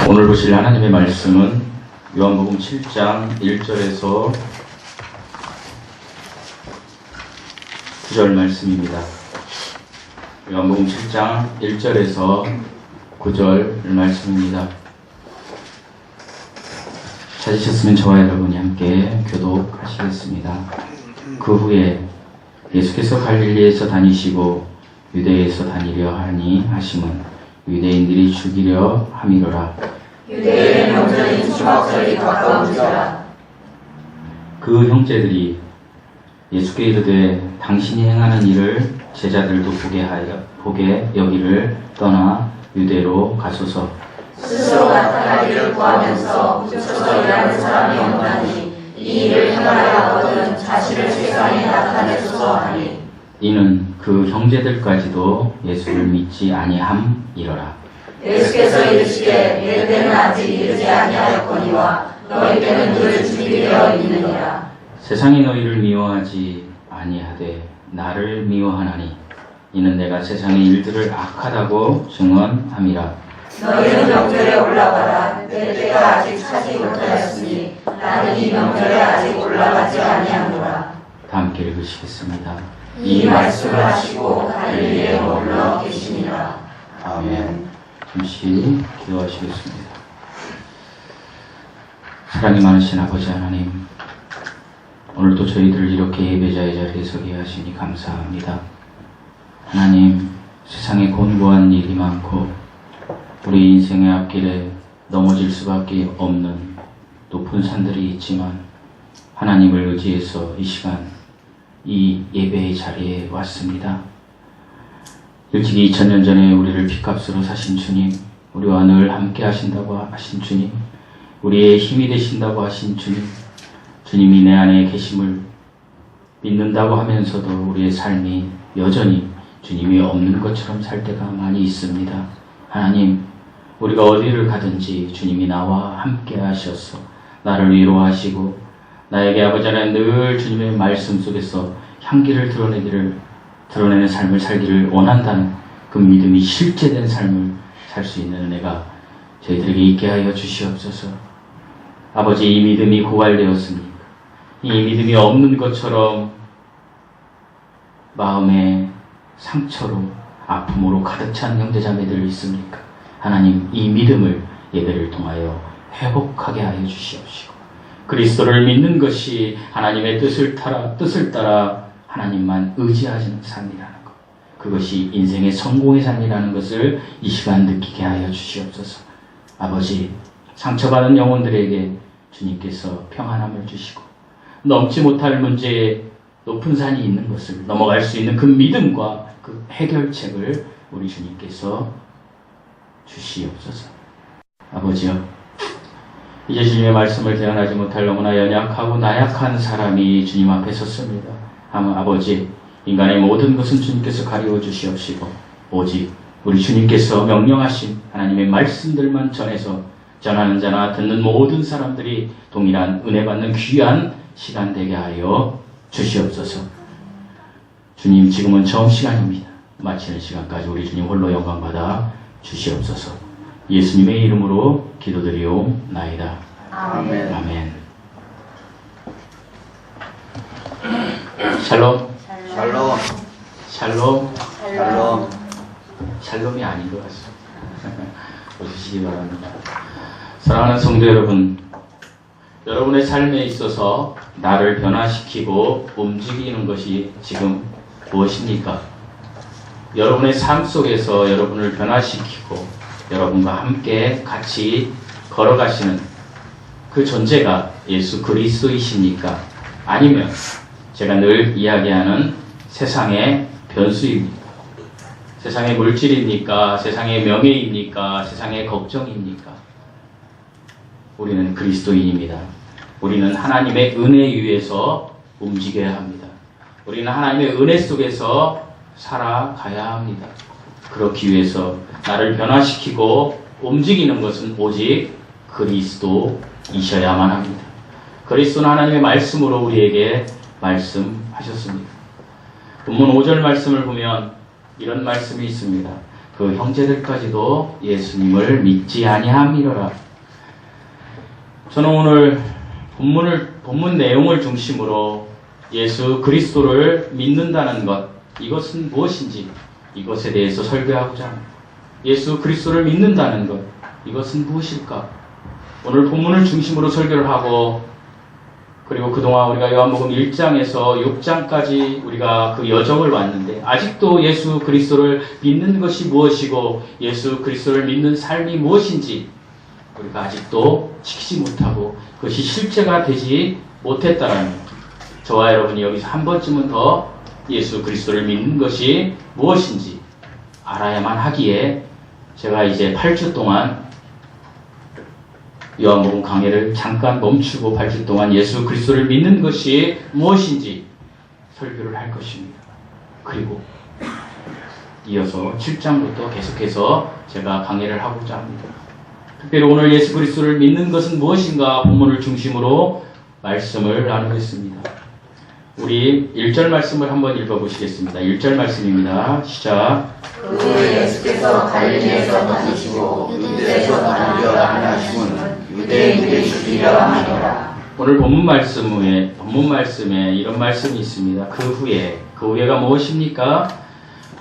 오늘 보실 하나님의 말씀은 요한복음 7장 1절에서 9절 말씀입니다. 요한복음 7장 1절에서 9절 말씀입니다. 찾으셨으면 저와 여러분이 함께 교독하시겠습니다. 그 후에 예수께서 갈릴리에서 다니시고 유대에서 다니려 하니 하심은 유대인들이 죽이려 함이로라. 유대의 명절인 추석절이 가까운지라. 그 형제들이 예수께 이르되 당신이 행하는 일을 제자들도 보게 여기를 떠나 유대로 가소서. 스스로 나타나기를 구하면서 붙여서 일하는 사람이 없나니 이 일을 행하려거든 자신을 세상에 나타내소서 하니. 이는 그 형제들까지도 예수를 믿지 아니함이러라. 예수께서 이르시되 내 때는 아직 이르지 아니하였거니와 너희 때는 그를 죽이려 있느니라. 세상이 너희를 미워하지 아니하되 나를 미워하나니 이는 내가 세상의 일들을 악하다고 증언함이라. 너희는 명절에 올라가라. 내 때가 아직 차지 못하였으니 나는 이 명절에 아직 올라가지 아니하노라. 다 함께 읽으시겠습니다. 이 말씀을 하시고 갈릴리에 머물러 계시니라. 아멘. 잠시 기도하시겠습니다. 사랑이 많으신 아버지 하나님, 오늘도 저희들을 이렇게 예배자의 자리에 서게 하시니 감사합니다. 하나님, 세상에 곤고한 일이 많고 우리 인생의 앞길에 넘어질 수밖에 없는 높은 산들이 있지만 하나님을 의지해서 이 시간 이 예배의 자리에 왔습니다. 일찍이 2000년 전에 우리를 핏값으로 사신 주님, 우리와 늘 함께 하신다고 하신 주님, 우리의 힘이 되신다고 하신 주님, 주님이 내 안에 계심을 믿는다고 하면서도 우리의 삶이 여전히 주님이 없는 것처럼 살 때가 많이 있습니다. 하나님, 우리가 어디를 가든지 주님이 나와 함께 하셔서 나를 위로하시고 나에게 아버지 하나님 늘 주님의 말씀 속에서 향기를 드러내는 삶을 살기를 원한다는 그 믿음이 실제된 삶을 살 수 있는 은혜가 저희들에게 있게 하여 주시옵소서. 아버지, 이 믿음이 고갈되었습니까? 이 믿음이 없는 것처럼 마음의 상처로 아픔으로 가득 찬 형제자매들 있습니까? 하나님, 이 믿음을 예배를 통하여 회복하게 하여 주시옵시고 그리스도를 믿는 것이 하나님의 뜻을 따라 하나님만 의지하시는 삶이라는 것, 그것이 인생의 성공의 삶이라는 것을 이 시간 느끼게 하여 주시옵소서. 아버지, 상처받은 영혼들에게 주님께서 평안함을 주시고 넘지 못할 문제에 높은 산이 있는 것을 넘어갈 수 있는 그 믿음과 그 해결책을 우리 주님께서 주시옵소서. 아버지여, 이제 주님의 말씀을 대언하지 못할 너무나 연약하고 나약한 사람이 주님 앞에 섰습니다. 아버지, 인간의 모든 것은 주님께서 가리워 주시옵시고 오직 우리 주님께서 명령하신 하나님의 말씀들만 전하는 자나 듣는 모든 사람들이 동일한 은혜 받는 귀한 시간 되게 하여 주시옵소서. 주님, 지금은 처음 시간입니다. 마치는 시간까지 우리 주님 홀로 영광 받아 주시옵소서. 예수님의 이름으로 기도드리옵나이다. 아멘. 아멘. 샬롬. 샬롬. 샬롬. 샬롬. 샬롬이 아닌 것 같습니다. 오시기 바랍니다. 사랑하는 성도 여러분, 여러분의 삶에 있어서 나를 변화시키고 움직이는 것이 지금 무엇입니까? 여러분의 삶 속에서 여러분을 변화시키고 여러분과 함께 같이 걸어가시는 그 존재가 예수 그리스도이십니까? 아니면 제가 늘 이야기하는 세상의 변수입니까? 세상의 물질입니까? 세상의 명예입니까? 세상의 걱정입니까? 우리는 그리스도인입니다. 우리는 하나님의 은혜 위에서 움직여야 합니다. 우리는 하나님의 은혜 속에서 살아가야 합니다. 그렇기 위해서 나를 변화시키고 움직이는 것은 오직 그리스도이셔야만 합니다. 그리스도는 하나님의 말씀으로 우리에게 말씀하셨습니다. 본문 5절 말씀을 보면 이런 말씀이 있습니다. 그 형제들까지도 예수님을 믿지 아니함이로라. 저는 오늘 본문 내용을 중심으로 예수 그리스도를 믿는다는 것, 이것은 무엇인지 이것에 대해서 설교하고자 합니다. 예수 그리스도를 믿는다는 것, 이것은 무엇일까? 오늘 본문을 중심으로 설교를 하고, 그리고 그동안 우리가 요한복음 1장에서 6장까지 우리가 그 여정을 왔는데, 아직도 예수 그리스도를 믿는 것이 무엇이고 예수 그리스도를 믿는 삶이 무엇인지 우리가 아직도 지키지 못하고 그것이 실제가 되지 못했다라는, 저와 여러분이 여기서 한 번쯤은 더 예수 그리스도를 믿는 것이 무엇인지 알아야만 하기에, 제가 이제 8주 동안 요한복음 강해를 잠깐 멈추고 8주 동안 예수 그리스도를 믿는 것이 무엇인지 설교를 할 것입니다. 그리고 이어서 7장부터 계속해서 제가 강해를 하고자 합니다. 특별히 오늘 예수 그리스도를 믿는 것은 무엇인가 본문을 중심으로 말씀을 나누겠습니다. 우리 1절 말씀을 한번 읽어보시겠습니다. 1절 말씀입니다. 시작. 그 후에 예수께서 갈릴리에서 다니시고 유대에서 다니려 하나심은 유대인들이 죽이려 하니라. 오늘 본문 말씀에 이런 말씀이 있습니다. 그 후에가 무엇입니까?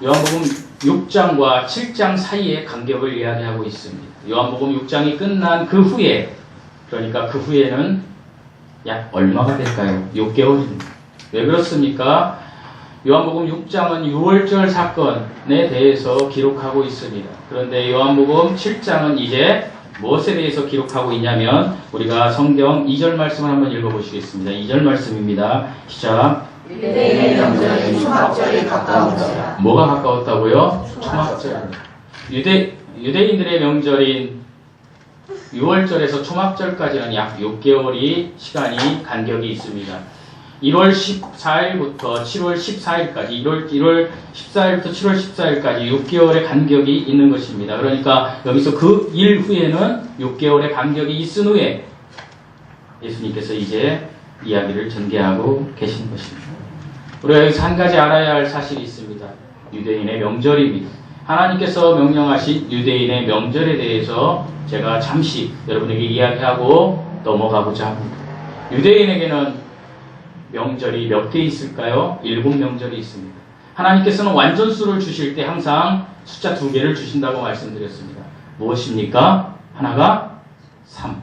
요한복음 6장과 7장 사이의 간격을 이야기하고 있습니다. 요한복음 6장이 끝난 그 후에, 그러니까 그 후에는 약 얼마가 될까요? 6개월입니다. 왜 그렇습니까? 요한복음 6장은 유월절 사건에 대해서 기록하고 있습니다. 그런데 요한복음 7장은 이제 무엇에 대해서 기록하고 있냐면, 우리가 성경 2절 말씀을 한번 읽어보시겠습니다. 2절 말씀입니다. 시작. 유대인의 명절인 초막절이 가까운지라. 뭐가 가까웠다고요? 초막절. 유대인들의 명절인 6월절에서 초막절까지는 약 6개월이 시간이 간격이 있습니다. 1월 14일부터 7월 14일까지, 1월 14일부터 7월 14일까지 6개월의 간격이 있는 것입니다. 그러니까 여기서 그 일 후에는 6개월의 간격이 있은 후에 예수님께서 이제 이야기를 전개하고 계신 것입니다. 우리가 여기서 한 가지 알아야 할 사실이 있습니다. 유대인의 명절입니다. 하나님께서 명령하신 유대인의 명절에 대해서 제가 잠시 여러분에게 이야기하고 넘어가고자 합니다. 유대인에게는 명절이 몇 개 있을까요? 7명절이 있습니다. 하나님께서는 완전수를 주실 때 항상 숫자 2개를 주신다고 말씀드렸습니다. 무엇입니까? 하나가 3.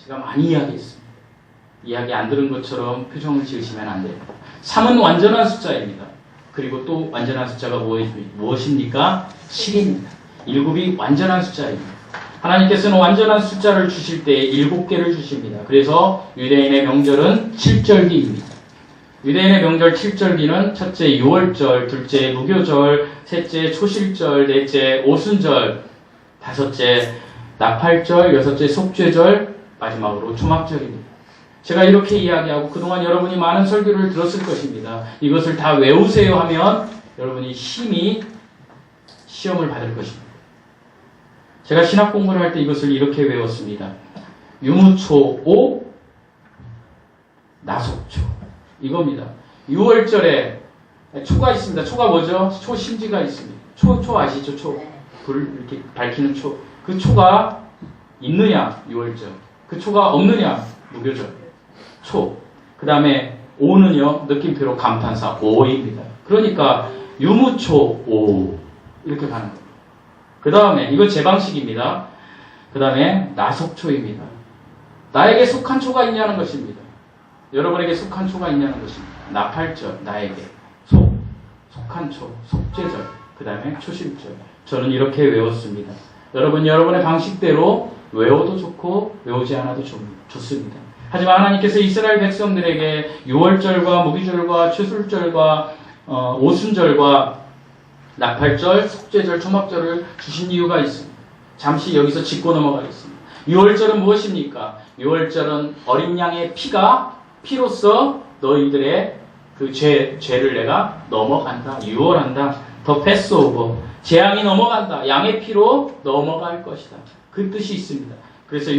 제가 많이 이야기했습니다. 이야기 안 들은 것처럼 표정을 지으시면 안 됩니다. 3은 완전한 숫자입니다. 그리고 또 완전한 숫자가 무엇입니까? 7입니다. 7이 완전한 숫자입니다. 하나님께서는 완전한 숫자를 주실 때 7개를 주십니다. 그래서 유대인의 명절은 7절기입니다. 유대인의 명절 7절기는 첫째 유월절, 둘째 무교절, 셋째 초실절, 넷째 오순절, 다섯째 나팔절, 여섯째 속죄절, 마지막으로 초막절입니다. 제가 이렇게 이야기하고 그동안 여러분이 많은 설교를 들었을 것입니다. 이것을 다 외우세요 하면 여러분이 심히 시험을 받을 것입니다. 제가 신학 공부를 할 때 이것을 이렇게 외웠습니다. 유무초 오 나속초, 이겁니다. 6월절에 초가 있습니다. 초가 뭐죠? 초심지가 있습니다. 초 아시죠? 초. 불 이렇게 밝히는 초. 그 초가 있느냐? 6월절. 그 초가 없느냐? 무교절. 초. 그 다음에 오는요, 느낌표로 감탄사 오입니다. 그러니까 유무초 오 이렇게 가는 거예요. 그 다음에 이거 제 방식입니다. 그 다음에 나속초입니다. 나에게 속한 초가 있냐는 것입니다. 여러분에게 속한 초가 있냐는 것입니다. 나팔절, 나에게 속한 초, 속죄절, 그 다음에 초실절. 저는 이렇게 외웠습니다. 여러분의 방식대로 외워도 좋고 외우지 않아도 좋습니다. 하지만 하나님께서 이스라엘 백성들에게 유월절과 무기절과 추술절과 오순절과 나팔절, 속죄절, 초막절을 주신 이유가 있습니다. 잠시 여기서 짚고 넘어가겠습니다. 유월절은 무엇입니까? 유월절은 어린 양의 피로써 너희들의 그 죄를 내가 넘어간다, 유월한다, 더 패스오버, 재앙이 넘어간다, 양의 피로 넘어갈 것이다. 그 뜻이 있습니다. 그래서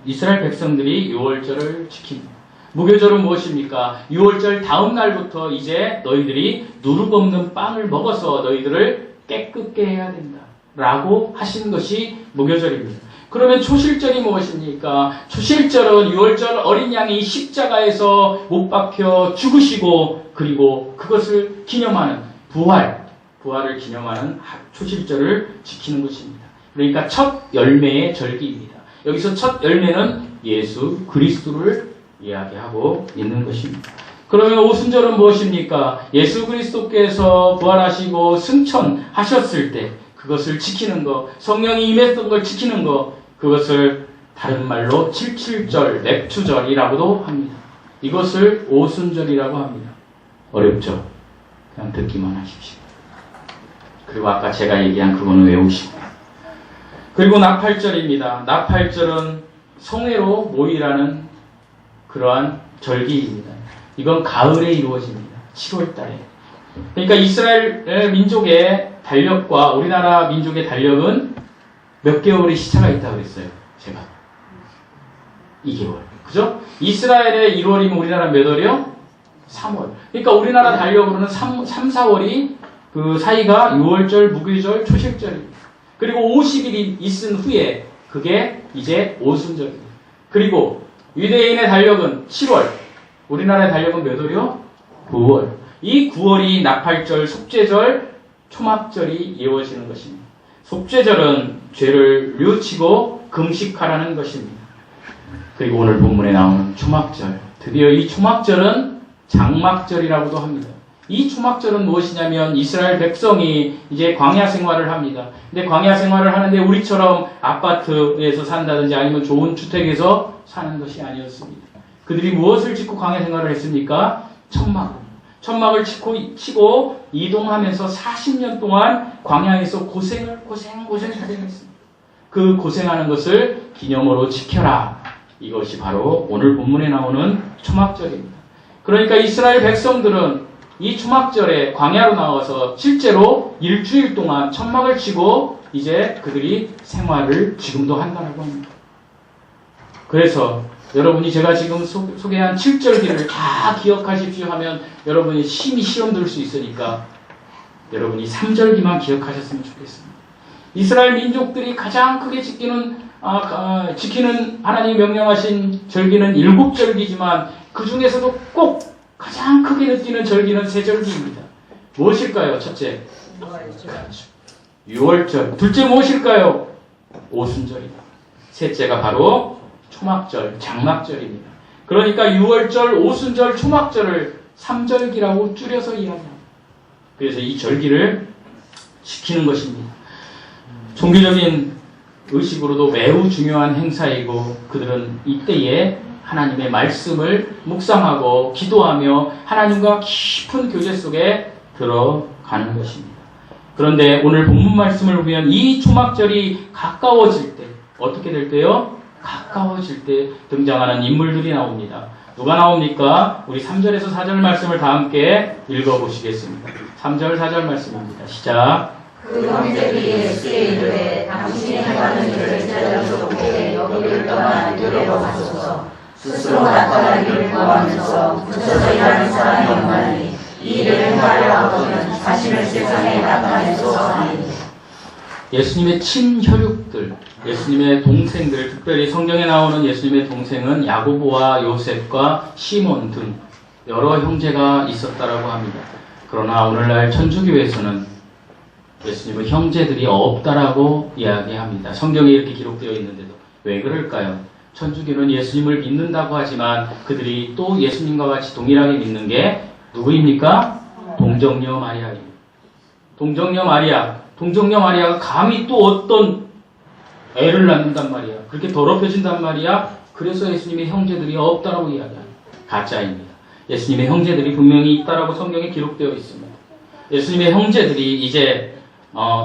이스라엘 백성들이 유월절을 지킵니다. 무교절은 무엇입니까? 6월절 다음 날부터 이제 너희들이 누룩 없는 빵을 먹어서 너희들을 깨끗게 해야 된다. 라고 하신 것이 무교절입니다. 그러면 초실절이 무엇입니까? 초실절은 6월절 어린 양이 십자가에서 못 박혀 죽으시고 그리고 그것을 기념하는 부활을 기념하는 초실절을 지키는 것입니다. 그러니까 첫 열매의 절기입니다. 여기서 첫 열매는 예수 그리스도를 이야기하고 있는 것입니다. 그러면 오순절은 무엇입니까? 예수 그리스도께서 부활하시고 승천하셨을 때 그것을 지키는 것, 성령이 임했던 걸 지키는 것, 그것을 다른 말로 칠칠절, lep추절이라고도 합니다. 이것을 오순절이라고 합니다. 어렵죠? 그냥 듣기만 하십시오. 그리고 아까 제가 얘기한 그거는 외우시고. 그리고 나팔절입니다. 나팔절은 성회로 모이라는 그러한 절기입니다. 이건 가을에 이루어집니다. 7월 달에. 그러니까 이스라엘 민족의 달력과 우리나라 민족의 달력은 몇 개월의 시차가 있다고 그랬어요. 제가. 2개월. 그죠? 이스라엘의 1월이면 우리나라 몇 월이요? 3월. 그러니까 우리나라 달력으로는 3, 4월이 그 사이가 6월절, 무교절, 초실절입니다. 그리고 50일이 있은 후에 그게 이제 오순절입니다. 그리고 유대인의 달력은 7월. 우리나라의 달력은 몇 월이요? 9월. 이 9월이 나팔절, 속죄절, 초막절이 이루어지는 것입니다. 속죄절은 죄를 뉘우치고 금식하라는 것입니다. 그리고 오늘 본문에 나오는 초막절. 드디어 이 초막절은 장막절이라고도 합니다. 이 초막절은 무엇이냐면 이스라엘 백성이 이제 광야 생활을 합니다. 근데 광야 생활을 하는데 우리처럼 아파트에서 산다든지 아니면 좋은 주택에서 사는 것이 아니었습니다. 그들이 무엇을 짓고 광야 생활을 했습니까? 천막을 치고 이동하면서 40년 동안 광야에서 고생했습니다. 그 고생하는 것을 기념으로 지켜라. 이것이 바로 오늘 본문에 나오는 초막절입니다. 그러니까 이스라엘 백성들은 이 초막절에 광야로 나와서 실제로 일주일 동안 천막을 치고 이제 그들이 생활을 지금도 한다고 합니다. 그래서 여러분이 제가 지금 소개한 7절기를 다 기억하십시오 하면 여러분이 심히 시험 들 수 있으니까 여러분이 3절기만 기억하셨으면 좋겠습니다. 이스라엘 민족들이 가장 크게 지키는 하나님이 명령하신 절기는 7절기지만 그 중에서도 꼭 가장 크게 느끼는 절기는 3절기입니다. 무엇일까요? 첫째, 6월절. 둘째 무엇일까요? 오순절이다. 셋째가 바로 초막절, 장막절입니다. 그러니까 6월절, 오순절, 초막절을 3절기라고 줄여서 이야기합니다. 그래서 이 절기를 지키는 것입니다. 종교적인 의식으로도 매우 중요한 행사이고 그들은 이때에 하나님의 말씀을 묵상하고 기도하며 하나님과 깊은 교제 속에 들어가는 것입니다. 그런데 오늘 본문 말씀을 보면 이 초막절이 가까워질 때 어떻게 될 때요? 가까워질 때 등장하는 인물들이 나옵니다. 누가 나옵니까? 우리 3절에서 4절 말씀을 다 함께 읽어보시겠습니다. 3절 4절 말씀입니다. 시작. 그 형제들이 예수께 이르되 당신이 행하는 일을 제자들로 보게 여기를 떠나 유대로 가소서. 스스로 나타나기를 구하면서 붙여서 일하는 사람이 없나니 이 일을 행하려 하거든 자신을 세상에 나타내소서 하니. 예수님의 친혈육들, 예수님의 동생들, 특별히 성경에 나오는 예수님의 동생은 야고보와 요셉과 시몬 등 여러 형제가 있었다라고 합니다. 그러나 오늘날 천주교에서는 예수님은 형제들이 없다라고 이야기합니다. 성경에 이렇게 기록되어 있는데도 왜 그럴까요? 천주교는 예수님을 믿는다고 하지만 그들이 또 예수님과 같이 동일하게 믿는 게 누구입니까? 동정녀 마리아입니다. 동정녀 마리아가 감히 또 어떤 애를 낳는단 말이야. 그렇게 더럽혀진단 말이야. 그래서 예수님의 형제들이 없다라고 이야기합니다. 가짜입니다. 예수님의 형제들이 분명히 있다라고 성경에 기록되어 있습니다. 예수님의 형제들이 이제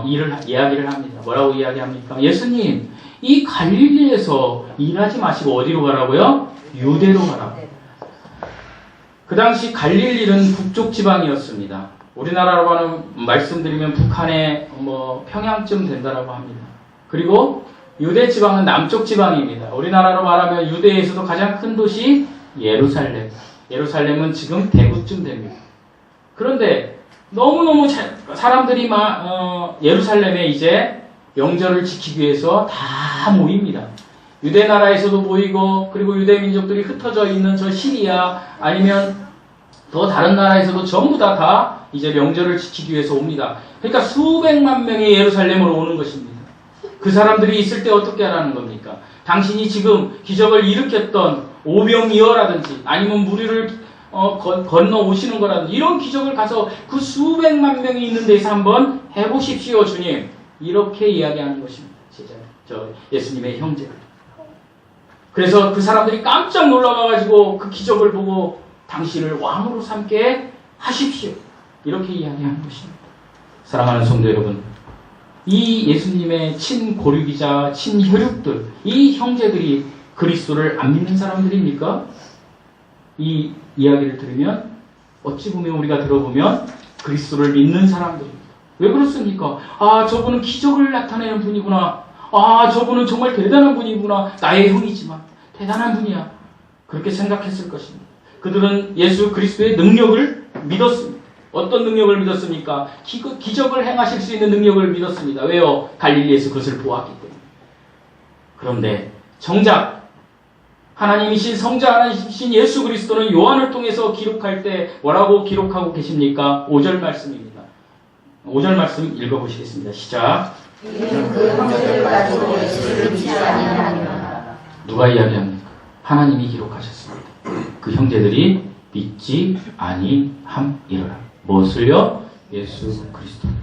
이야기를 합니다. 뭐라고 이야기합니까? 예수님, 이 갈릴리에서 일하지 마시고 어디로 가라고요? 유대로 가라고. 그 당시 갈릴리는 북쪽 지방이었습니다. 우리나라로 하는 말씀드리면 북한의 평양쯤 된다라고 합니다. 그리고 유대 지방은 남쪽 지방입니다. 우리나라로 말하면 유대에서도 가장 큰 도시 예루살렘. 예루살렘은 지금 대구쯤 됩니다. 그런데 너무너무 사람들이 예루살렘에 이제 명절을 지키기 위해서 다 모입니다. 유대 나라에서도 모이고, 그리고 유대 민족들이 흩어져 있는 저 시리아 아니면 더 다른 나라에서도 전부 다 이제 명절을 지키기 위해서 옵니다. 그러니까 수백만 명이 예루살렘으로 오는 것입니다. 그 사람들이 있을 때 어떻게 하라는 겁니까? 당신이 지금 기적을 일으켰던 오병이어라든지 아니면 무리를 건너 오시는 거라든지 이런 기적을 가서 그 수백만 명이 있는 데서 한번 해보십시오, 주님. 이렇게 이야기하는 것입니다. 예수님의 형제들. 그래서 그 사람들이 깜짝 놀라가지고 그 기적을 보고 당신을 왕으로 삼게 하십시오. 이렇게 이야기하는 것입니다. 사랑하는 성도 여러분, 이 예수님의 친고륙이자 친혈육들, 이 형제들이 그리스도를 안 믿는 사람들입니까? 이 이야기를 들으면 어찌 보면 우리가 들어보면 그리스도를 믿는 사람들입니다. 왜 그렇습니까? 아, 저분은 기적을 나타내는 분이구나. 아, 저분은 정말 대단한 분이구나. 나의 형이지만 대단한 분이야. 그렇게 생각했을 것입니다. 그들은 예수 그리스도의 능력을 믿었습니다. 어떤 능력을 믿었습니까? 기적을 행하실 수 있는 능력을 믿었습니다. 왜요? 갈릴리에서 그것을 보았기 때문에. 그런데 정작 하나님이신 성자 하나님이신 예수 그리스도는 요한을 통해서 기록할 때 뭐라고 기록하고 계십니까? 5절 말씀입니다. 5절 말씀 읽어보시겠습니다. 시작. 이는 그 형제들 가지고 예수를 믿지 아니하니라. 누가 이야기합니까? 하나님이 기록하셨습니다. 그 형제들이 믿지 아니함이라. 무엇을요? 예수 그리스도를.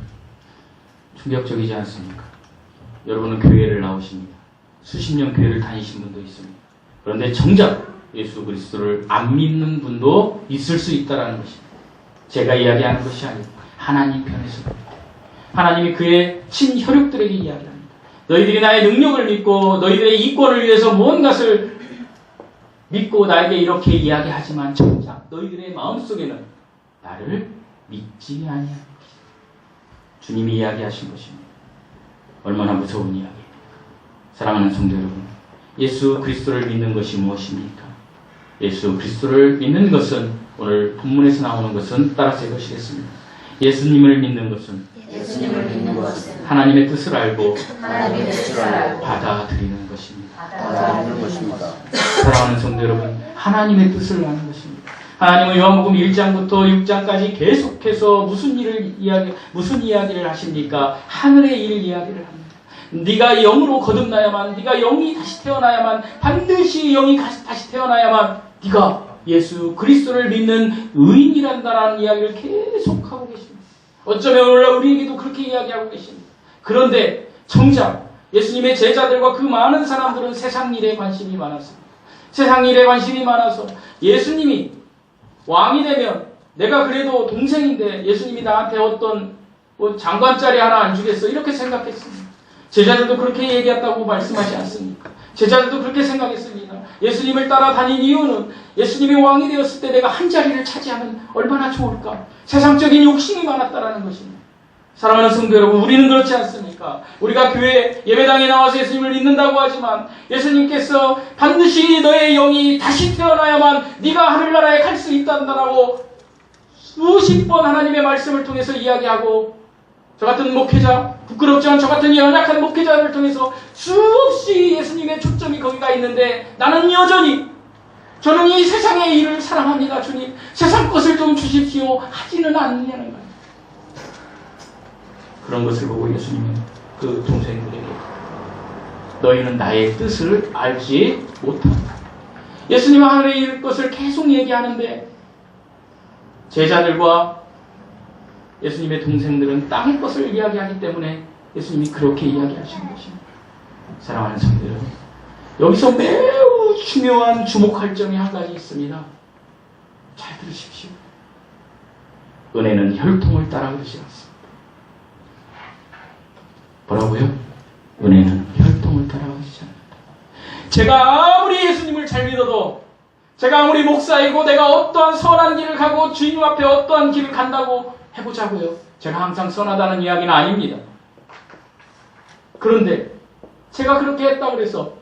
충격적이지 않습니까? 여러분은 교회를 나오십니다. 수십 년 교회를 다니신 분도 있습니다. 그런데 정작 예수 그리스도를 안 믿는 분도 있을 수 있다는 것입니다. 제가 이야기하는 것이 아니고 하나님 편에서 하나님이 그의 친혈육들에게 이야기합니다. 너희들이 나의 능력을 믿고 너희들의 이권을 위해서 무언가를 믿고 나에게 이렇게 이야기하지만 정작 너희들의 마음속에는 나를 믿지 아니하는 것이다. 주님이 이야기하신 것입니다. 얼마나 무서운 이야기입니까? 사랑하는 성도 여러분, 예수 그리스도를 믿는 것이 무엇입니까? 예수 그리스도를 믿는 것은 오늘 본문에서 나오는 것은 따라서 이것이겠습니다. 예수님을 믿는 것은 하나님의 뜻을 알고 받아들이는 것입니다. 사랑하는 성도 여러분, 하나님의 뜻을 아는 것입니다. 하나님은 요한복음 1장부터 6장까지 계속해서 무슨 이야기를 하십니까? 하늘의 일 이야기를 합니다. 네가 영으로 거듭나야만, 네가 영이 다시 태어나야만, 반드시 영이 다시 태어나야만 네가 예수 그리스도를 믿는 의인이란다라는 이야기를 계속하고 계십니다. 어쩌면 오늘 우리에게도 그렇게 이야기하고 계십니다. 그런데 정작 예수님의 제자들과 그 많은 사람들은 세상 일에 관심이 많았습니다. 세상 일에 관심이 많아서 예수님이 왕이 되면 내가 그래도 동생인데 예수님이 나한테 어떤 장관짜리 하나 안 주겠어 이렇게 생각했습니다. 제자들도 그렇게 얘기했다고 말씀하지 않습니까? 제자들도 그렇게 생각했습니다. 예수님을 따라다닌 이유는 예수님이 왕이 되었을 때 내가 한 자리를 차지하면 얼마나 좋을까? 세상적인 욕심이 많았다라는 것입니다. 사랑하는 성도 여러분, 우리는 그렇지 않습니까? 우리가 교회 예배당에 나와서 예수님을 믿는다고 하지만 예수님께서 반드시 너의 영이 다시 태어나야만 네가 하늘나라에 갈 수 있단다라고 수십 번 하나님의 말씀을 통해서 이야기하고, 저 같은 목회자, 부끄럽지만 저 같은 연약한 목회자를 통해서 수없이 예수님의 초점이 거기가 있는데 나는 여전히 저는 이 세상의 일을 사랑합니다. 주님, 세상 것을 좀 주십시오 하지는 않느냐는 거예요. 그런 것을 보고 예수님은 그 동생들에게 너희는 나의 뜻을 알지 못한다. 예수님은 하늘의 일 것을 계속 얘기하는데 제자들과 예수님의 동생들은 땅의 것을 이야기하기 때문에 예수님이 그렇게 이야기하시는 것입니다. 사랑하는 성도 여러분, 여기서 매우 중요한 주목할 점이 한 가지 있습니다. 잘 들으십시오. 은혜는 혈통을 따라 그러지 않습니다. 뭐라고요? 은혜는 혈통을 따라 그러지 않는다. 제가 아무리 예수님을 잘 믿어도, 제가 아무리 목사이고 내가 어떠한 선한 길을 가고 주님 앞에 어떠한 길을 간다고 해보자고요. 제가 항상 선하다는 이야기는 아닙니다. 그런데 제가 그렇게 했다고 해서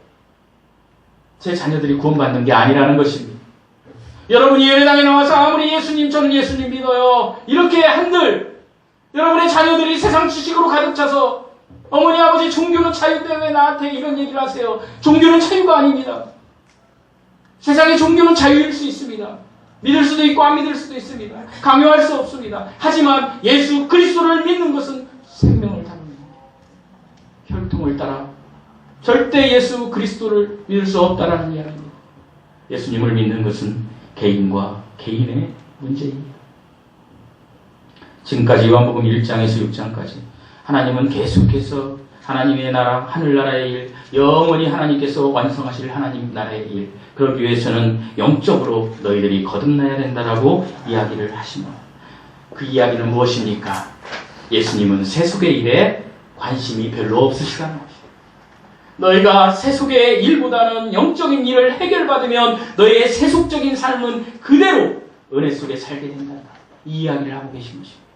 제 자녀들이 구원받는 게 아니라는 것입니다. 여러분이 예배당에 나와서 아무리 예수님, 저는 예수님 믿어요 이렇게 한들 여러분의 자녀들이 세상 지식으로 가득 차서 어머니 아버지 종교는 자유인데 왜 나한테 이런 얘기를 하세요? 종교는 자유가 아닙니다. 세상의 종교는 자유일 수 있습니다. 믿을 수도 있고 안 믿을 수도 있습니다. 강요할 수 없습니다. 하지만 예수 그리스도를 믿는 것은 생명을 담는 혈통을 따라 절대 예수 그리스도를 믿을 수 없다라는 이야기입니다. 예수님을 믿는 것은 개인과 개인의 문제입니다. 지금까지 요한복음 1장에서 6장까지 하나님은 계속해서 하나님의 나라, 하늘나라의 일, 영원히 하나님께서 완성하실 하나님 나라의 일, 그러기 위해서는 영적으로 너희들이 거듭나야 된다라고 이야기를 하십니다. 그 이야기는 무엇입니까? 예수님은 세속의 일에 관심이 별로 없으시다는 것입니다. 너희가 세속의 일보다는 영적인 일을 해결받으면 너희의 세속적인 삶은 그대로 은혜 속에 살게 된다. 이 이야기를 하고 계신 것입니다.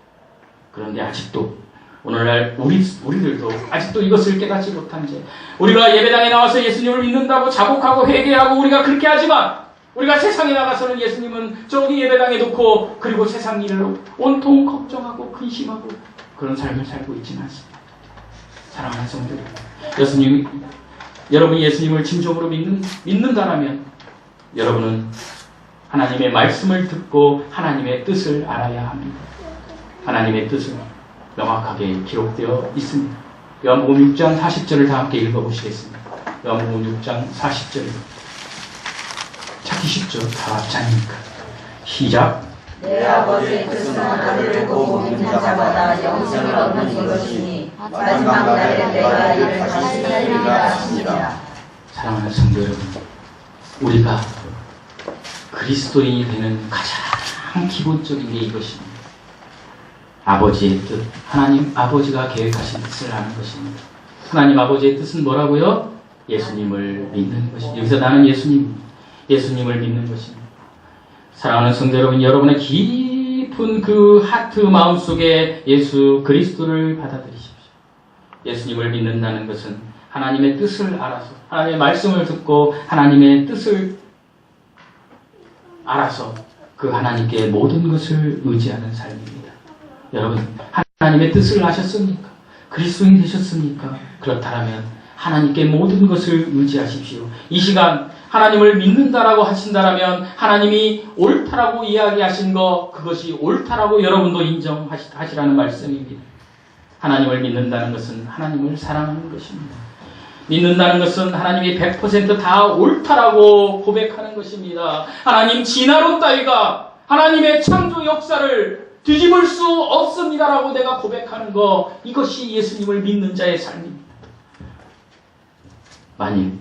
그런데 아직도 오늘날 우리들도 아직도 이것을 깨닫지 못한 채 우리가 예배당에 나와서 예수님을 믿는다고 자복하고 회개하고 우리가 그렇게 하지만 우리가 세상에 나가서는 예수님은 저기 예배당에 놓고 그리고 세상 일을 온통 걱정하고 근심하고 그런 삶을 살고 있지는 않습니다. 사랑하는 성도들, 여러분이 예수님을 진정으로 믿는다라면 여러분은 하나님의 말씀을 듣고 하나님의 뜻을 알아야 합니다. 하나님의 뜻은 명확하게 기록되어 있습니다. 요한복음 6장 40절을 다 함께 읽어보시겠습니다. 요한복음 6장 40절 찾기 쉽죠? 다 같이 아닙니까? 시작. 내 아버지의 뜻은 하늘을 보고 믿는 자마다 영생을 얻는 이것이니 마지막 날에 내가 이를 다시 살리리라 하시니라. 사랑하는 성도 여러분, 우리가 그리스도인이 되는 가장 기본적인 게 이것입니다. 아버지의 뜻, 하나님 아버지가 계획하신 뜻을 아는 것입니다. 하나님 아버지의 뜻은 뭐라고요? 예수님을 믿는 것입니다. 여기서 나는 예수님을 믿는 것입니다. 사랑하는 성도 여러분, 여러분의 깊은 그 하트 마음속에 예수 그리스도를 받아들이십시오. 예수님을 믿는다는 것은 하나님의 뜻을 알아서 하나님의 말씀을 듣고 하나님의 뜻을 알아서 그 하나님께 모든 것을 의지하는 삶입니다. 여러분, 하나님의 뜻을 아셨습니까? 그리스도인 되셨습니까? 그렇다면 하나님께 모든 것을 의지하십시오. 이 시간 하나님을 믿는다라고 하신다라면 하나님이 옳다라고 이야기하신 거, 그것이 옳다라고 여러분도 인정하시라는 말씀입니다. 하나님을 믿는다는 것은 하나님을 사랑하는 것입니다. 믿는다는 것은 하나님이 100% 다 옳다라고 고백하는 것입니다. 하나님 진화론 따위가 하나님의 창조 역사를 뒤집을 수 없습니다라고 내가 고백하는 거, 이것이 예수님을 믿는 자의 삶입니다. 만일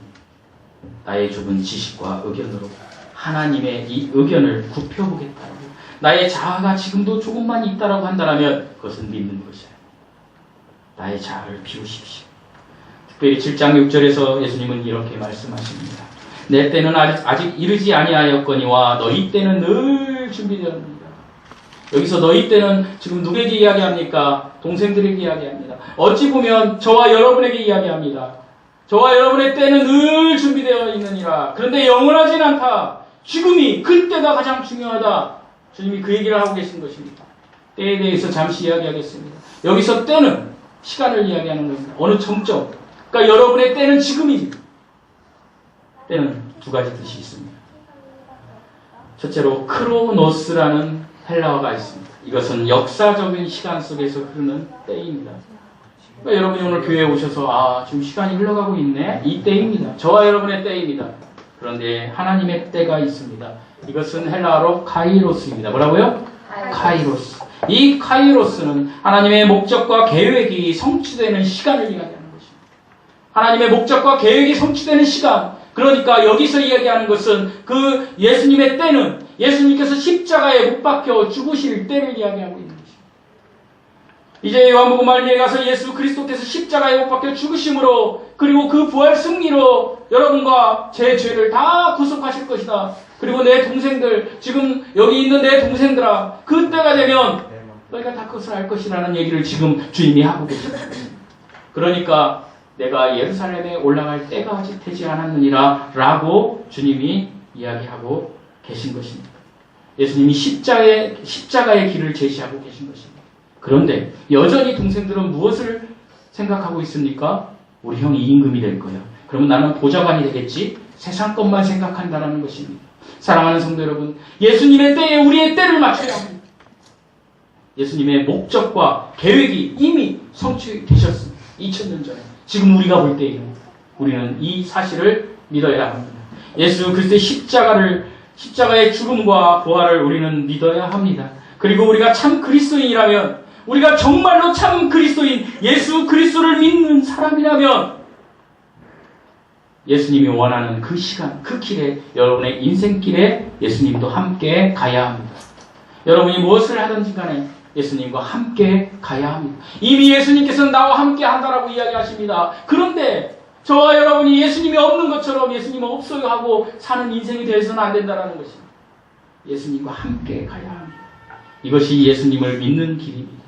나의 좁은 지식과 의견으로 하나님의 이 의견을 굽혀보겠다고 나의 자아가 지금도 조금만 있다라고 한다면 그것은 믿는 것이야. 나의 자아를 비우십시오. 특별히 7장 6절에서 예수님은 이렇게 말씀하십니다. 내 때는 아직 이르지 아니하였거니와 너희 때는 늘 준비되었느니라. 여기서 너희 때는 지금 누구에게 이야기합니까? 동생들에게 이야기합니다. 어찌 보면 저와 여러분에게 이야기합니다. 저와 여러분의 때는 늘 준비되어 있느니라. 그런데 영원하진 않다. 지금이 그때가 가장 중요하다. 주님이 그 얘기를 하고 계신 것입니다. 때에 대해서 잠시 이야기하겠습니다. 여기서 때는 시간을 이야기하는 겁니다. 어느 정점. 그러니까 여러분의 때는 지금입니다. 때는 두 가지 뜻이 있습니다. 첫째로 크로노스라는 헬라어가 있습니다. 이것은 역사적인 시간 속에서 흐르는 때입니다. 그러니까 여러분이 오늘 교회에 오셔서 지금 시간이 흘러가고 있네. 이 때입니다. 저와 여러분의 때입니다. 그런데 하나님의 때가 있습니다. 이것은 헬라어로 카이로스입니다. 뭐라고요? 카이로스. 이 카이로스는 하나님의 목적과 계획이 성취되는 시간을 이야기하는 것입니다. 하나님의 목적과 계획이 성취되는 시간. 그러니까 여기서 이야기하는 것은 그 예수님의 때는 예수님께서 십자가에 못 박혀 죽으실 때를 이야기하고 있는 것입니다. 이제 요한복음 말미에 가서 예수 그리스도께서 십자가에 못 박혀 죽으심으로 그리고 그 부활 승리로 여러분과 제 죄를 다 구속하실 것이다. 그리고 내 동생들, 지금 여기 있는 내 동생들아, 그때가 되면 너희가 다 그것을 알 것이라는 얘기를 지금 주님이 하고 계십니다. 그러니까 내가 예루살렘에 올라갈 때가 아직 되지 않았느니라 라고 주님이 이야기하고 계신 것입니다. 예수님이 십자가의 길을 제시하고 계신 것입니다. 그런데 여전히 동생들은 무엇을 생각하고 있습니까? 우리 형이 임금이 될 거야. 그러면 나는 보좌관이 되겠지? 세상 것만 생각한다는 것입니다. 사랑하는 성도 여러분, 예수님의 때에 우리의 때를 맞춰야 합니다. 예수님의 목적과 계획이 이미 성취되셨습니다. 2000년 전에. 지금 우리가 볼 때에는 우리는 이 사실을 믿어야 합니다. 예수 그리스도의 십자가의 죽음과 부활을 우리는 믿어야 합니다. 그리고 우리가 참 그리스도인이라면, 우리가 정말로 참 그리스도인, 예수 그리스도를 믿는 사람이라면 예수님이 원하는 그 시간, 그 길에, 여러분의 인생길에 예수님도 함께 가야 합니다. 여러분이 무엇을 하든지 간에 예수님과 함께 가야 합니다. 이미 예수님께서는 나와 함께 한다라고 이야기하십니다. 그런데 저와 여러분이 예수님이 없는 것처럼 예수님 없어요 하고 사는 인생이 되어서는 안 된다는 것입니다. 예수님과 함께 가야 합니다. 이것이 예수님을 믿는 길입니다.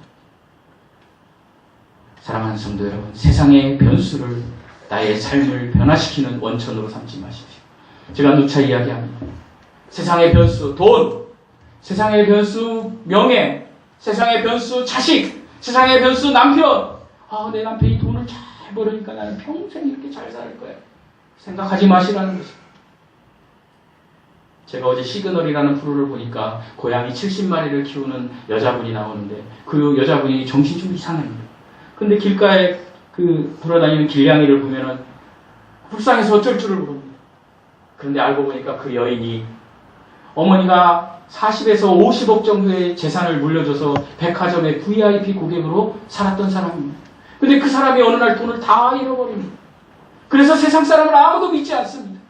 사랑하는 성도 여러분, 세상의 변수를 나의 삶을 변화시키는 원천으로 삼지 마십시오. 제가 누차 이야기합니다. 세상의 변수, 돈, 세상의 변수, 명예, 세상의 변수, 자식, 세상의 변수, 남편. 내 남편이 돈을 잘 벌으니까 나는 평생 이렇게 잘 살 거야. 생각하지 마시라는 것입니다. 제가 어제 시그널이라는 프로를 보니까 고양이 70마리를 키우는 여자분이 나오는데 그 여자분이 정신이 좀 이상합니다. 근데 길가에 돌아다니는 길냥이를 보면은 불쌍해서 어쩔 줄을 모릅니다. 그런데 알고 보니까 그 여인이 어머니가 40에서 50억 정도의 재산을 물려줘서 백화점의 VIP 고객으로 살았던 사람입니다. 근데 그 사람이 어느 날 돈을 다 잃어버립니다. 그래서 세상 사람을 아무도 믿지 않습니다.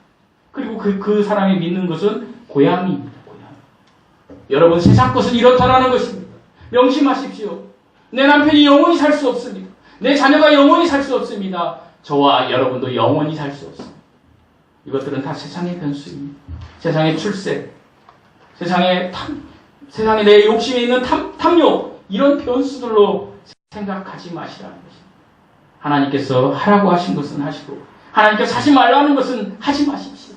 그리고 그 사람이 믿는 것은 고양이입니다. 고양이. 여러분, 세상 것은 이렇다라는 것입니다. 명심하십시오. 내 남편이 영원히 살 수 없습니다. 내 자녀가 영원히 살 수 없습니다. 저와 여러분도 영원히 살 수 없습니다. 이것들은 다 세상의 변수입니다. 세상의 출세, 세상에 내 욕심에 있는 탐욕, 이런 변수들로 생각하지 마시라는 것입니다. 하나님께서 하라고 하신 것은 하시고, 하나님께서 하지 말라는 것은 하지 마십시오.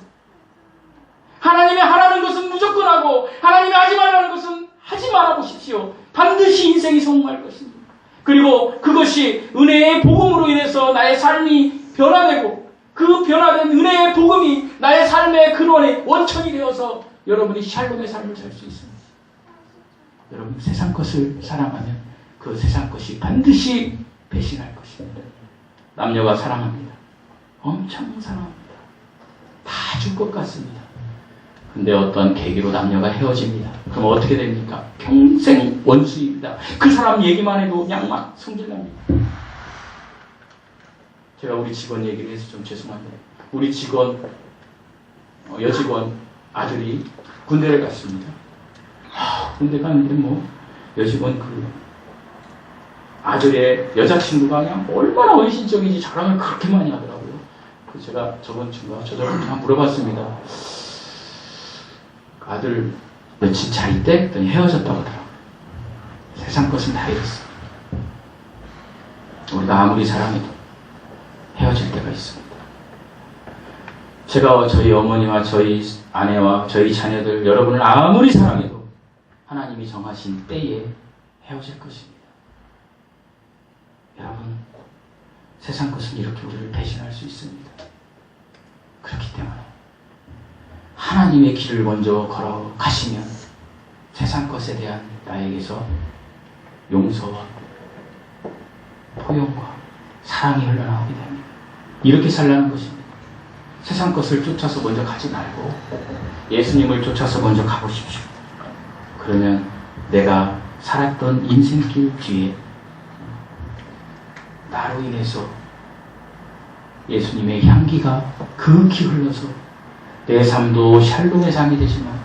하나님이 하라는 것은 무조건 하고, 하나님이 하지 말라는 것은 하지 말아 보십시오. 반드시 인생이 성공할 것입니다. 그리고 그것이 은혜의 복음으로 인해서 나의 삶이 변화되고, 그 변화된 은혜의 복음이 나의 삶의 근원의 원천이 되어서 여러분이 샬롬의 삶을 살 수 있습니다. 여러분, 세상 것을 사랑하면 그 세상 것이 반드시 배신할 것입니다. 남녀가 사랑합니다. 엄청 사랑합니다. 다 줄 것 같습니다. 근데 어떤 계기로 남녀가 헤어집니다. 그럼 어떻게 됩니까? 평생 원수입니다. 그 사람 얘기만 해도 그냥 막 성질납니다. 제가 우리 직원 얘기를 해서 좀 죄송합니다. 우리 직원, 여직원 아들이 군대를 갔습니다. 군대 가는데 여직원 아들의 여자친구가 그냥 얼마나 헌신적인지 자랑을 그렇게 많이 하더라고요. 그래서 제가 저번 친구가 한번 물어봤습니다. 아들 며칠 잘 있대? 그랬더니 헤어졌다고 하더라고요. 세상 것은 다 이렇습니다. 우리가 아무리 사랑해도 헤어질 때가 있습니다. 제가 저희 어머니와 저희 아내와 저희 자녀들, 여러분을 아무리 사랑해도 하나님이 정하신 때에 헤어질 것입니다. 여러분, 세상 것은 이렇게 우리를 배신할 수 있습니다. 그렇기 때문에 하나님의 길을 먼저 걸어가시면 세상 것에 대한 나에게서 용서와 포용과 사랑이 흘러나오게 됩니다. 이렇게 살라는 것입니다. 세상 것을 쫓아서 먼저 가지 말고 예수님을 쫓아서 먼저 가보십시오. 그러면 내가 살았던 인생길 뒤에 나로 인해서 예수님의 향기가 극히 흘러서 내 삶도 샬롬의 삶이 되지만,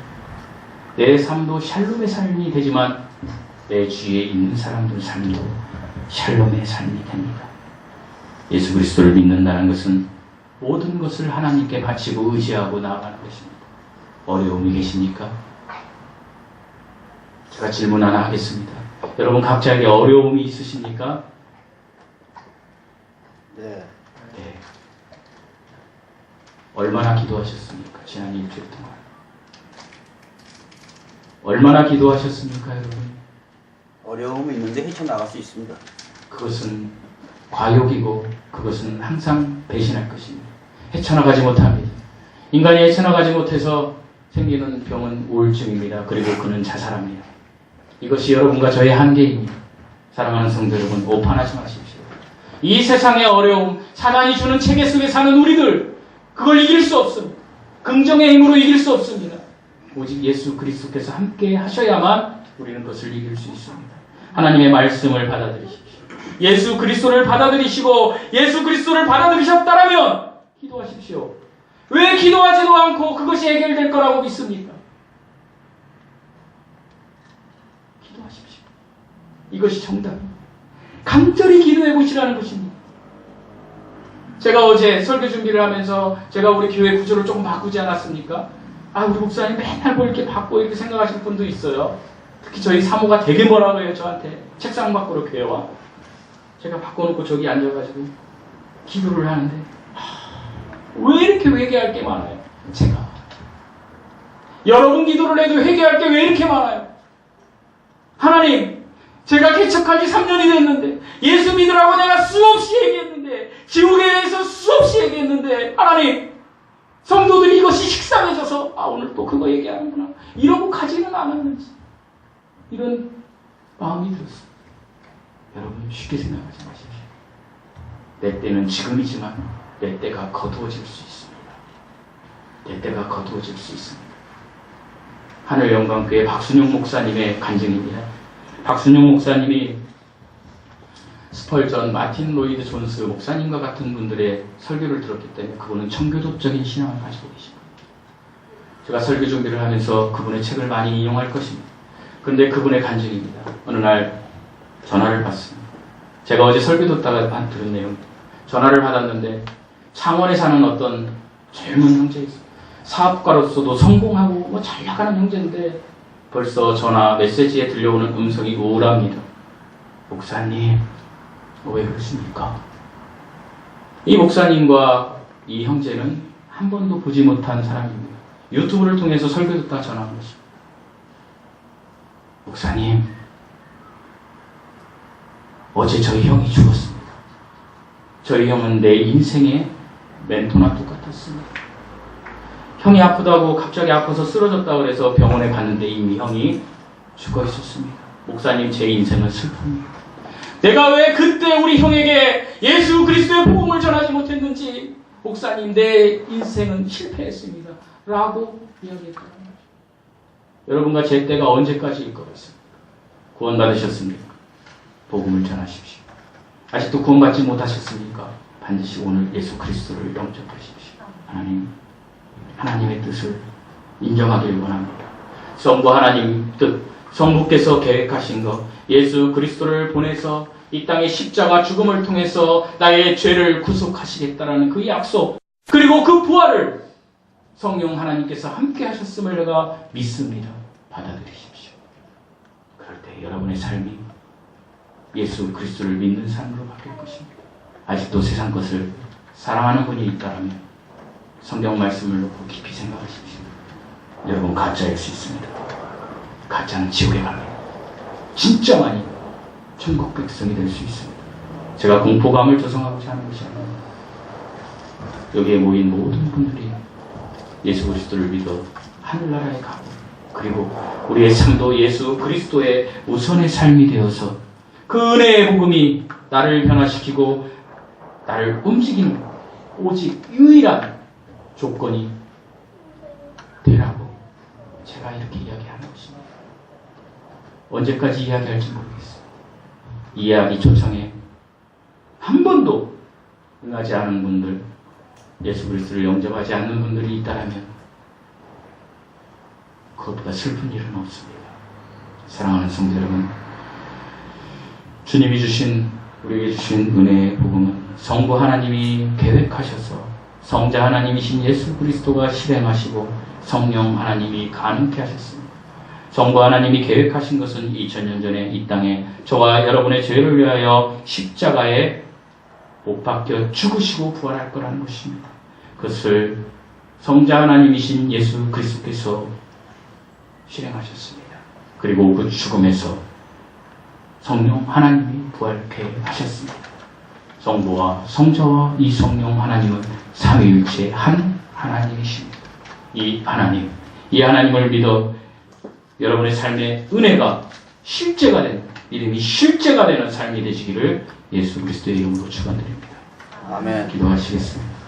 내 삶도 샬롬의 삶이 되지만 내 주위에 있는 사람들 삶도 샬롬의 삶이 됩니다. 예수 그리스도를 믿는다는 것은 모든 것을 하나님께 바치고 의지하고 나아가는 것입니다. 어려움이 계십니까? 제가 질문 하나 하겠습니다. 여러분 각자에게 어려움이 있으십니까? 네. 네. 얼마나 기도하셨습니까? 지난 일주일 동안. 얼마나 기도하셨습니까, 여러분? 어려움이 있는데 헤쳐나갈 수 있습니다. 그것은 과욕이고 그것은 항상 배신할 것입니다. 헤쳐나가지 못합니다. 인간이 헤쳐나가지 못해서 생기는 병은 우울증입니다. 그리고 그는 자살합니다. 이것이 여러분과 저의 한계입니다. 사랑하는 성도 여러분, 오판하지 마십시오. 이 세상의 어려움, 사단이 주는 체계 속에 사는 우리들, 그걸 이길 수 없습니다. 긍정의 힘으로 이길 수 없습니다. 오직 예수 그리스도께서 함께 하셔야만 우리는 그것을 이길 수 있습니다. 하나님의 말씀을 받아들이십시오. 예수 그리스도를 받아들이시고 예수 그리스도를 받아들이셨다라면 기도하십시오. 왜 기도하지도 않고 그것이 해결될 거라고 믿습니까? 기도하십시오. 이것이 정답입니다. 간절히 기도해 보시라는 것입니다. 제가 어제 설교 준비를 하면서 제가 우리 교회 구조를 조금 바꾸지 않았습니까? 우리 목사님 맨날 뭐 이렇게 바꿔 이렇게 생각하시는 분도 있어요. 특히 저희 사모가 되게 뭐라고 해요, 저한테. 책상 밖으로 교회와. 제가 바꿔놓고 저기 앉아가지고 기도를 하는데 왜 이렇게 회개할 게 많아요? 제가. 여러분 기도를 해도 회개할 게 왜 이렇게 많아요? 하나님, 제가 개척한 지 3년이 됐는데 예수 믿으라고 내가 수없이 얘기했는데 지옥에 대해서 수없이 얘기했는데 하나님, 성도들이 이것이 식상해져서 오늘 또 그거 얘기하는구나 이러고 가지는 않았는지 이런 마음이 들었습니다. 여러분 쉽게 생각하지 마십시오. 내 때는 지금이지만 내 때가 거두어질 수 있습니다. 내 때가 거두어질 수 있습니다. 하늘영광교회 박순용 목사님의 간증입니다. 박순용 목사님이 스펄전, 마틴 로이드 존스 목사님과 같은 분들의 설교를 들었기 때문에 그분은 청교도적인 신앙을 가지고 계십니다. 제가 설교 준비를 하면서 그분의 책을 많이 인용할 것입니다. 그런데 그분의 간증입니다. 어느 날 전화를 받습니다. 제가 어제 설교 듣다가 들은 내용. 전화를 받았는데 창원에 사는 어떤 젊은 형제 있어요. 사업가로서도 성공하고 잘 나가는 형제인데 벌써 전화 메시지에 들려오는 음성이 우울합니다. 목사님, 왜 그러십니까? 이 목사님과 이 형제는 한 번도 보지 못한 사람입니다. 유튜브를 통해서 설교 듣다 전화한 것입니다. 목사님, 어제 저희 형이 죽었습니다. 저희 형은 내 인생의 멘토나 똑같았습니다. 형이 아프다고 갑자기 아파서 쓰러졌다고 그래서 병원에 갔는데 이미 형이 죽어 있었습니다. 목사님, 제 인생은 슬픕니다. 내가 왜 그때 우리 형에게 예수 그리스도의 복음을 전하지 못했는지 목사님, 내 인생은 실패했습니다. 라고 이야기했다는 거죠. 여러분과 제 때가 언제까지일 것 같습니까? 구원 받으셨습니까? 복음을 전하십시오. 아직도 구원받지 못하셨습니까? 반드시 오늘 예수 그리스도를 영접하십시오. 하나님의 뜻을 인정하길 원합니다. 성부 하나님 뜻, 성부께서 계획하신 것, 예수 그리스도를 보내서 이 땅의 십자가 죽음을 통해서 나의 죄를 구속하시겠다라는 그 약속, 그리고 그 부활을 성령 하나님께서 함께 하셨음을 내가 믿습니다. 받아들이십시오. 그럴 때 여러분의 삶이 예수 그리스도를 믿는 삶으로 바뀔 것입니다. 아직도 세상 것을 사랑하는 분이 있다면 성경 말씀을 놓고 깊이 생각하십시오. 여러분, 가짜일 수 있습니다. 가짜는 지옥에 갑니다. 진짜만이 천국 백성이 될 수 있습니다. 제가 공포감을 조성하고자 하는 것이 아닙니다. 여기에 모인 모든 분들이 예수 그리스도를 믿어 하늘나라에 가고, 그리고 우리의 삶도 예수 그리스도의 우선의 삶이 되어서 그 은혜의 복음이 나를 변화시키고 나를 움직이는 오직 유일한 조건이 되라고 제가 이렇게 이야기하는 것입니다. 언제까지 이야기할지 모르겠어요. 이 이야기 초청에 한 번도 응하지 않은 분들, 예수 그리스도를 영접하지 않는 분들이 있다면 그것보다 슬픈 일은 없습니다. 사랑하는 성도 여러분, 주님이 주신, 우리에게 주신 은혜의 복음은 성부 하나님이 계획하셔서 성자 하나님이신 예수 그리스도가 실행하시고 성령 하나님이 가능케 하셨습니다. 성부 하나님이 계획하신 것은 2000년 전에 이 땅에 저와 여러분의 죄를 위하여 십자가에 못 박혀 죽으시고 부활할 거라는 것입니다. 그것을 성자 하나님이신 예수 그리스도께서 실행하셨습니다. 그리고 그 죽음에서 성령 하나님이 부활케 하셨습니다. 성부와 성자와 이 성령 하나님은 삼위일체 한 하나님이십니다. 이 하나님을 믿어 여러분의 삶의 은혜가 실제가 되는, 믿음이 실제가 되는 삶이 되시기를 예수 그리스도의 이름으로 축원드립니다. 아멘. 기도하시겠습니다.